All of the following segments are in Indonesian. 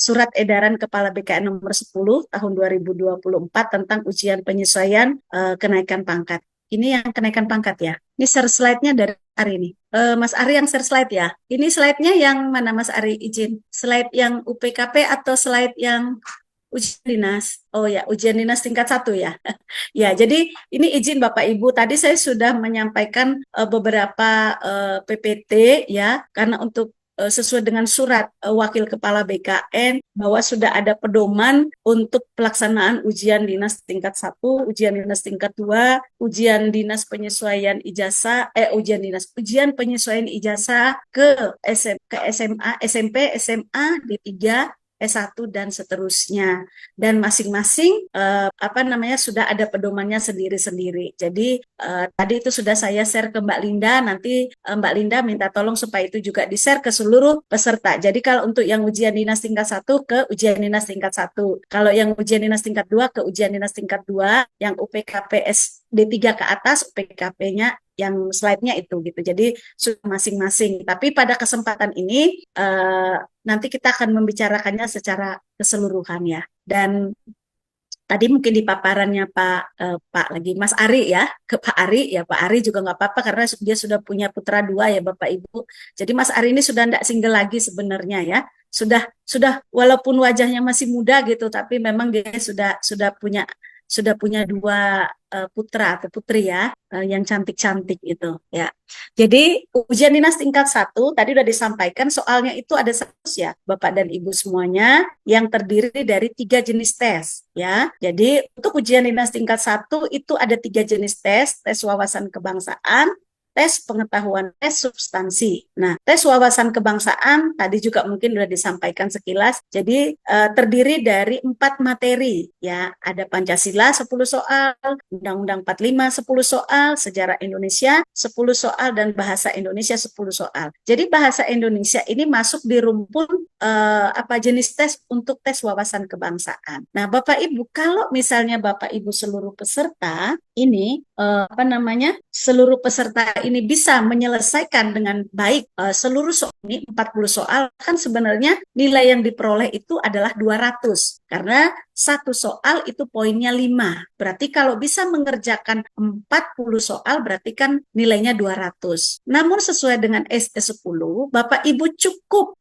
Surat Edaran Kepala BKN nomor 10 tahun 2024 tentang ujian penyesuaian kenaikan pangkat. Ini yang kenaikan pangkat ya. Ini share slide-nya dari Ari ini. Mas Ari yang share slide ya. Ini slide-nya yang mana Mas Ari izin? Slide yang UPKP atau slide yang ujian dinas? Oh ya, ujian dinas tingkat 1 ya. Ya, jadi ini izin Bapak Ibu. Tadi saya sudah menyampaikan beberapa PPT ya, karena untuk sesuai dengan surat Wakil Kepala BKN bahwa sudah ada pedoman untuk pelaksanaan ujian dinas tingkat 1, ujian dinas tingkat 2, ujian dinas penyesuaian ijazah, ujian penyesuaian ijazah ke SMA, SMP, SMA, D3, S1 dan seterusnya. Dan masing-masing sudah ada pedomannya sendiri-sendiri. Jadi tadi itu sudah saya share ke Mbak Linda, nanti Mbak Linda minta tolong supaya itu juga di-share ke seluruh peserta. Jadi kalau untuk yang ujian dinas tingkat 1 ke ujian dinas tingkat 1. Kalau yang ujian dinas tingkat 2 ke ujian dinas tingkat 2, yang UPKPS D3 ke atas, UPKP-nya yang slide-nya itu gitu. Jadi sudah masing-masing. Tapi pada kesempatan ini nanti kita akan membicarakannya secara keseluruhan ya. Dan tadi mungkin di paparannya Pak lagi Mas Ari ya, ke Pak Ari ya, Pak Ari juga nggak apa-apa karena dia sudah punya putra 2 ya Bapak Ibu. Jadi Mas Ari ini sudah tidak single lagi sebenarnya ya. Sudah walaupun wajahnya masih muda gitu, tapi memang dia sudah punya 2 putra atau putri ya, yang cantik-cantik itu ya. Jadi ujian dinas tingkat 1 tadi sudah disampaikan, soalnya itu ada 100 ya Bapak dan Ibu semuanya, yang terdiri dari 3 jenis tes ya. Jadi untuk ujian dinas tingkat 1 itu ada 3 jenis tes: tes wawasan kebangsaan, tes pengetahuan, tes substansi. Nah, tes wawasan kebangsaan tadi juga mungkin sudah disampaikan sekilas. Jadi terdiri dari 4 materi ya. Ada Pancasila 10 soal, Undang-Undang 45 10 soal, Sejarah Indonesia 10 soal, dan Bahasa Indonesia 10 soal. Jadi bahasa Indonesia ini masuk di rumpun jenis tes untuk tes wawasan kebangsaan. Nah, Bapak Ibu, kalau misalnya Bapak Ibu seluruh peserta ini seluruh peserta ini bisa menyelesaikan dengan baik seluruh soal ini 40 soal, kan sebenarnya nilai yang diperoleh itu adalah 200 karena satu soal itu poinnya 5. Berarti kalau bisa mengerjakan 40 soal berarti kan nilainya 200. Namun sesuai dengan ST10, Bapak Ibu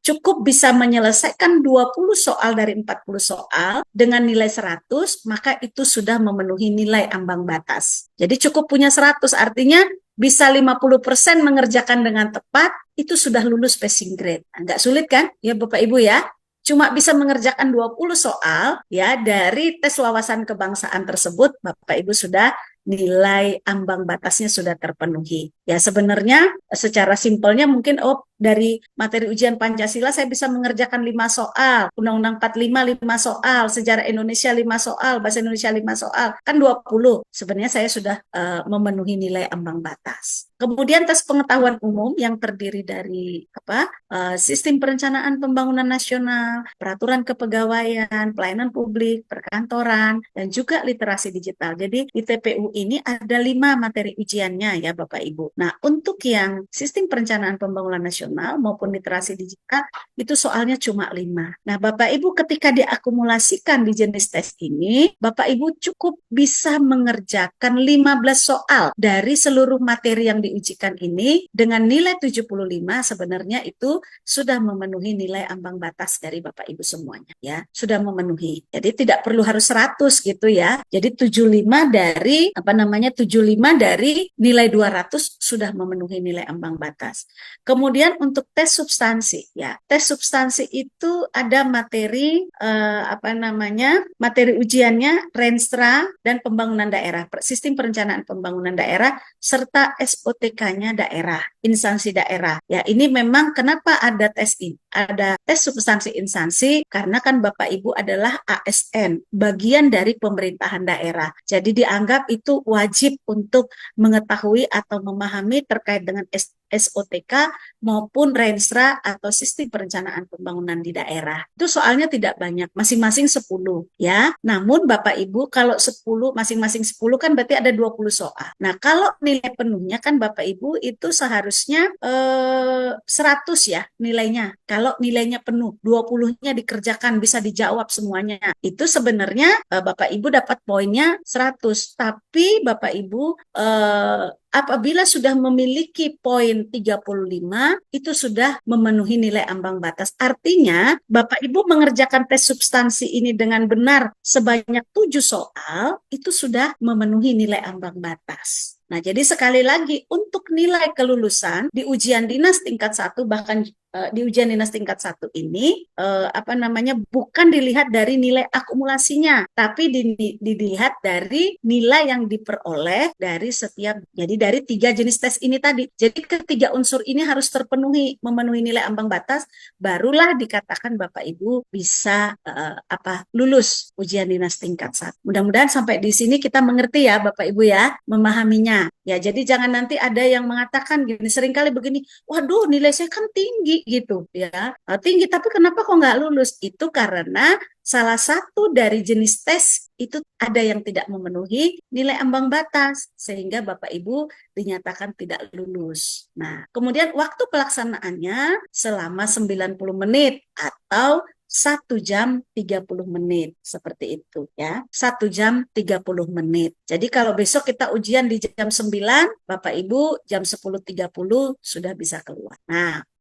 cukup bisa menyelesaikan 20 soal dari 40 soal dengan nilai 100, maka itu sudah memenuhi nilai ambang batas. Jadi cukup punya 100, artinya bisa 50% mengerjakan dengan tepat, itu sudah lulus passing grade. Nggak sulit kan ya Bapak Ibu ya? Cuma bisa mengerjakan 20 soal ya dari tes wawasan kebangsaan tersebut, Bapak Ibu sudah nilai ambang batasnya sudah terpenuhi. Ya sebenarnya secara simpelnya mungkin dari materi ujian Pancasila saya bisa mengerjakan 5 soal, Undang-Undang 45 5 soal, Sejarah Indonesia 5 soal, Bahasa Indonesia 5 soal, kan 20. Sebenarnya saya sudah memenuhi nilai ambang batas. Kemudian tes pengetahuan umum yang terdiri dari sistem perencanaan pembangunan nasional, peraturan kepegawaian, pelayanan publik, perkantoran, dan juga literasi digital. Jadi di TPU ini ada 5 materi ujiannya ya Bapak Ibu. Nah, untuk yang sistem perencanaan pembangunan nasional maupun literasi digital itu soalnya cuma 5. Nah, Bapak Ibu ketika diakumulasikan di jenis tes ini, Bapak Ibu cukup bisa mengerjakan 15 soal dari seluruh materi yang diujikan ini dengan nilai 75, sebenarnya itu sudah memenuhi nilai ambang batas dari Bapak Ibu semuanya ya. Sudah memenuhi. Jadi tidak perlu harus 100 gitu ya. Jadi 75 dari nilai 200 sudah memenuhi nilai ambang batas. Kemudian untuk tes substansi ya. Tes substansi itu ada materi materi ujiannya Renstra dan pembangunan daerah, sistem perencanaan pembangunan daerah serta SOTK-nya daerah, instansi daerah. Ya, ini memang kenapa ada tes ini? Ada tes substansi instansi karena kan Bapak Ibu adalah ASN, bagian dari pemerintahan daerah. Jadi dianggap itu wajib untuk mengetahui atau memahami terkait dengan SOTK maupun Renstra atau Sistem Perencanaan Pembangunan di Daerah. Itu soalnya tidak banyak, masing-masing 10 ya. Namun Bapak Ibu kalau 10 masing-masing 10 kan berarti ada 20 soal. Nah, kalau nilai penuhnya kan Bapak Ibu itu seharusnya 100 ya nilainya. Kalau nilainya penuh, 20-nya dikerjakan bisa dijawab semuanya. Itu sebenarnya Bapak Ibu dapat poinnya 100. Tapi Bapak Ibu apabila sudah memiliki poin 35, itu sudah memenuhi nilai ambang batas. Artinya, Bapak Ibu mengerjakan tes substansi ini dengan benar sebanyak 7 soal, itu sudah memenuhi nilai ambang batas. Nah, jadi sekali lagi, untuk nilai kelulusan di ujian dinas tingkat 1, bahkan di ujian dinas tingkat 1 ini, bukan dilihat dari nilai akumulasinya, tapi dilihat dari nilai yang diperoleh dari setiap, jadi dari 3 jenis tes ini tadi. Jadi ketiga unsur ini harus terpenuhi, memenuhi nilai ambang batas, barulah dikatakan Bapak Ibu bisa lulus ujian dinas tingkat 1. Mudah-mudahan sampai di sini kita mengerti ya Bapak Ibu ya, memahaminya. Ya, jadi jangan nanti ada yang mengatakan gini, seringkali begini, waduh nilai saya kan tinggi gitu ya. Tinggi tapi kenapa kok nggak lulus? Itu karena salah satu dari jenis tes itu ada yang tidak memenuhi nilai ambang batas sehingga Bapak Ibu dinyatakan tidak lulus. Nah, kemudian waktu pelaksanaannya selama 90 menit atau 1 jam 30 menit seperti itu ya. 1 jam 30 menit. Jadi kalau besok kita ujian di jam 9, Bapak Ibu jam 10.30 sudah bisa keluar. Nah,